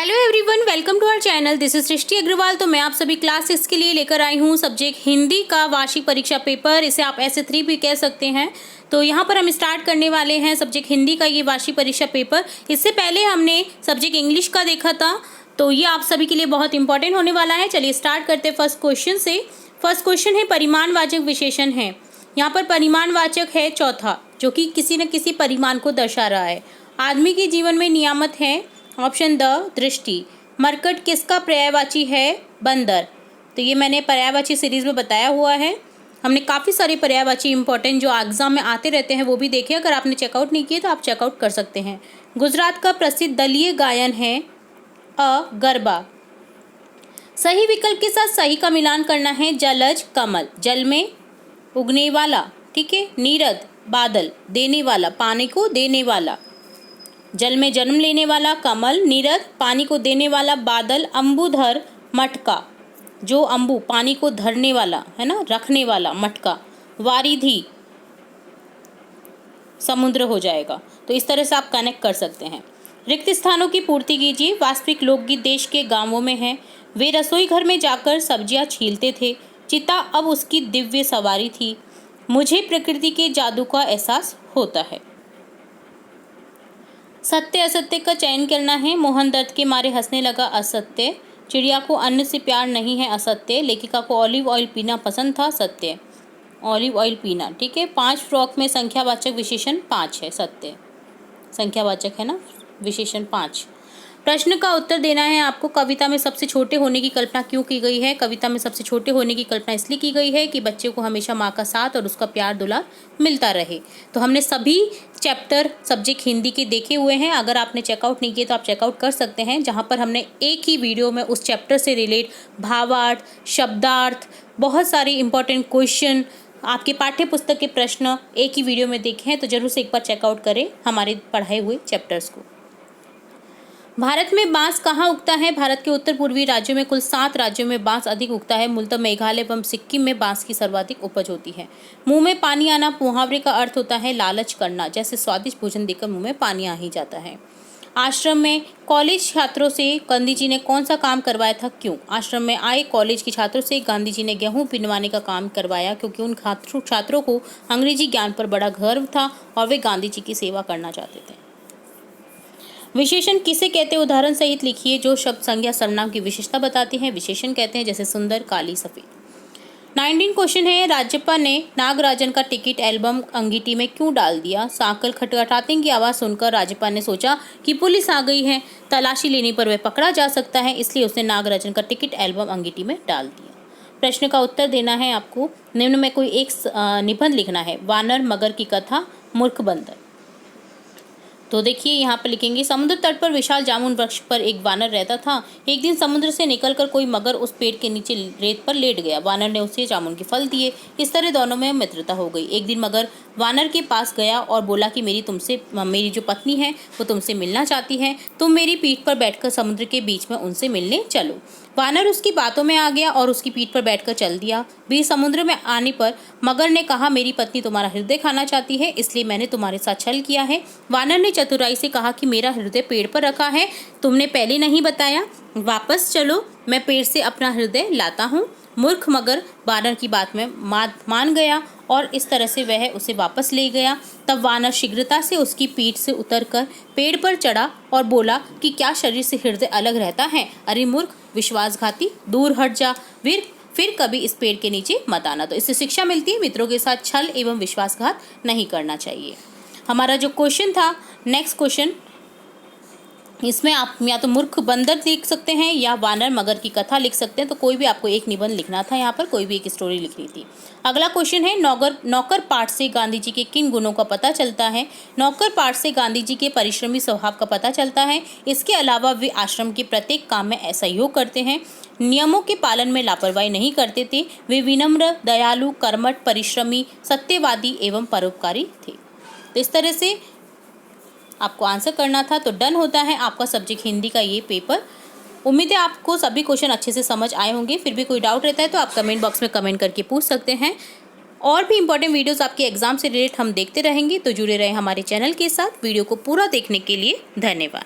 Hello everyone, welcome to our channel. This is Srishti Agarwal. तो मैं आप सभी क्लास 6 के लिए लेकर आई हूँ सब्जेक्ट हिंदी का वार्षिक परीक्षा पेपर। इसे आप ऐसे 3 भी कह सकते हैं। तो यहाँ पर हम स्टार्ट करने वाले हैं सब्जेक्ट हिंदी का ये वार्षिक परीक्षा पेपर। इससे पहले हमने सब्जेक्ट इंग्लिश का देखा था, तो ये आप सभी के लिए बहुत इंपॉर्टेंट होने वाला है। चलिए स्टार्ट करते हैं फर्स्ट क्वेश्चन से। फर्स्ट क्वेश्चन है परिमाणवाचक विशेषण है। यहाँ पर परिमाणवाचक है चौथा, जो कि किसी न किसी परिमाण को दर्शा रहा है। आदमी के जीवन में नियामक है ऑप्शन द दृष्टि। मरकट किसका पर्यायवाची है? बंदर। तो ये मैंने पर्यायवाची सीरीज में बताया हुआ है। हमने काफ़ी सारे पर्यायवाची इंपॉर्टेंट जो एग्जाम में आते रहते हैं वो भी देखे। अगर आपने चेकआउट नहीं किए तो आप चेकआउट कर सकते हैं। गुजरात का प्रसिद्ध दलीय गायन है गरबा। सही विकल्प के साथ सही का मिलान करना है। जलज कमल, जल में उगने वाला, ठीक है। नीरद बादल, देने वाला, पानी को देने वाला। जल में जन्म लेने वाला कमल, नीरद पानी को देने वाला, बादल। अम्बुधर मटका, जो अम्बु पानी को धरने वाला है ना, रखने वाला मटका। वारिधि समुद्र हो जाएगा। तो इस तरह से आप कनेक्ट कर सकते हैं। रिक्त स्थानों की पूर्ति कीजिए। वास्तविक लोकगीत देश के गांवों में है। वे रसोई घर में जाकर सब्जियां छीलते थे। चिता अब उसकी दिव्य सवारी थी। मुझे प्रकृति के जादू का एहसास होता है। सत्य असत्य का चयन करना है। मोहन दर्द के मारे हंसने लगा, असत्य। चिड़िया को अन्न से प्यार नहीं है, असत्य। लेखिका को ऑलिव ऑयल पीना पसंद था, सत्य। ऑलिव ऑयल पीना, ठीक है। 5 फ्रॉक में संख्यावाचक विशेषण 5 है, सत्य। संख्यावाचक है ना विशेषण 5। प्रश्न का उत्तर देना है आपको। कविता में सबसे छोटे होने की कल्पना क्यों की गई है? कविता में सबसे छोटे होने की कल्पना इसलिए की गई है कि बच्चे को हमेशा माँ का साथ और उसका प्यार दुलार मिलता रहे। तो हमने सभी चैप्टर सब्जेक्ट हिंदी के देखे हुए हैं। अगर आपने चेकआउट नहीं किए तो आप चेकआउट कर सकते हैं, जहाँ पर हमने एक ही वीडियो में उस चैप्टर से रिलेट भावार्थ, शब्दार्थ, बहुत सारे इंपॉर्टेंट क्वेश्चन, आपके पाठ्य पुस्तक के प्रश्न एक ही वीडियो में देखे हैं। तो जरूर से एक बार चेकआउट करें हमारे पढ़ाए हुए चैप्टर्स को। भारत में बांस कहाँ उगता है? भारत के उत्तर पूर्वी राज्यों में कुल 7 राज्यों में बांस अधिक उगता है। मूलतः मेघालय एवं सिक्किम में बांस की सर्वाधिक उपज होती है। मुंह में पानी आना, मुहावरे का अर्थ होता है लालच करना। जैसे स्वादिष्ट भोजन देखकर मुंह में पानी आ ही जाता है। आश्रम में कॉलेज छात्रों से गांधी जी ने कौन सा काम करवाया था? क्यों? आश्रम में आए कॉलेज के छात्रों से गांधी जी ने गेहूं पिनवाने का काम करवाया, क्योंकि उन छात्रों को अंग्रेजी ज्ञान पर बड़ा गर्व था और वे गांधी जी की सेवा करना चाहते थे। विशेषण किसे कहते हैं? उदाहरण सहित लिखिए। जो शब्द संज्ञा सर्वनाम की विशेषता बताते हैं विशेषण कहते हैं, जैसे सुंदर, काली, सफेद। 19 क्वेश्चन है। राजप्पा ने नागराजन का टिकट एल्बम अंगीठी में क्यों डाल दिया? सांकल खटखटाने की आवाज़ सुनकर राजप्पा ने सोचा कि पुलिस आ गई है, तलाशी लेने पर वह पकड़ा जा सकता है, इसलिए उसने नागराजन का टिकट एल्बम अंगीठी में डाल दिया। प्रश्न का उत्तर देना है आपको। निम्न में कोई एक निबंध लिखना है। वानर मगर की कथा, मूर्ख बंदर। तो देखिए यहाँ पर लिखेंगे, समुद्र तट पर विशाल जामुन वृक्ष पर एक वानर रहता था। एक दिन समुद्र से निकलकर कोई मगर उस पेड़ के नीचे रेत पर लेट गया। वानर ने उसे जामुन के फल दिए। इस तरह दोनों में मित्रता हो गई। एक दिन मगर वानर के पास गया और बोला कि मेरी जो पत्नी है वो तुमसे मिलना चाहती है, तुम मेरी पीठ पर बैठकर समुद्र के बीच में उनसे मिलने चलो। वानर उसकी बातों में आ गया और उसकी पीठ पर बैठकर चल दिया। बीच समुद्र में आने पर मगर ने कहा, मेरी पत्नी तुम्हारा हृदय खाना चाहती है, इसलिए मैंने तुम्हारे साथ छल किया है। वानर ने चतुराई से कहा कि मेरा हृदय पेड़ पर रखा है, तुमने पहले नहीं बताया। वापस चलो, मैं पेड़ से अपना हृदय लाता हूँ। मूर्ख मगर वानर की बात में मान गया और इस तरह से वह उसे वापस ले गया। तब वानर शीघ्रता से उसकी पीठ से उतरकर पेड़ पर चढ़ा और बोला कि क्या शरीर से हृदय अलग रहता है? अरे मूर्ख, विश्वासघाती, दूर हट जा, फिर कभी इस पेड़ के नीचे मत आना। तो इससे शिक्षा मिलती है मित्रों के साथ छल एवं विश्वासघात नहीं करना चाहिए। हमारा जो क्वेश्चन था, नेक्स्ट क्वेश्चन, इसमें आप या तो मूर्ख बंदर लिख सकते हैं या वानर मगर की कथा लिख सकते हैं। तो कोई भी आपको एक निबंध लिखना था, यहाँ पर कोई भी एक स्टोरी लिखनी थी। अगला क्वेश्चन है, नौकर पाठ से गांधी जी के किन गुणों का पता चलता है? नौकर पाठ से गांधी जी के परिश्रमी स्वभाव का पता चलता है। इसके अलावा वे आश्रम के प्रत्येक काम में सहयोग करते हैं, नियमों के पालन में लापरवाही नहीं करते थे। वे विनम्र, दयालु, कर्मठ, परिश्रमी, सत्यवादी एवं परोपकारी थे। तो इस तरह से आपको आंसर करना था। तो डन होता है आपका सब्जेक्ट हिंदी का ये पेपर। उम्मीद है आपको सभी क्वेश्चन अच्छे से समझ आए होंगे। फिर भी कोई डाउट रहता है तो आप कमेंट बॉक्स में कमेंट करके पूछ सकते हैं। और भी इंपॉर्टेंट वीडियोस आपके एग्जाम से रिलेटेड हम देखते रहेंगे, तो जुड़े रहे हमारे चैनल के साथ। वीडियो को पूरा देखने के लिए धन्यवाद।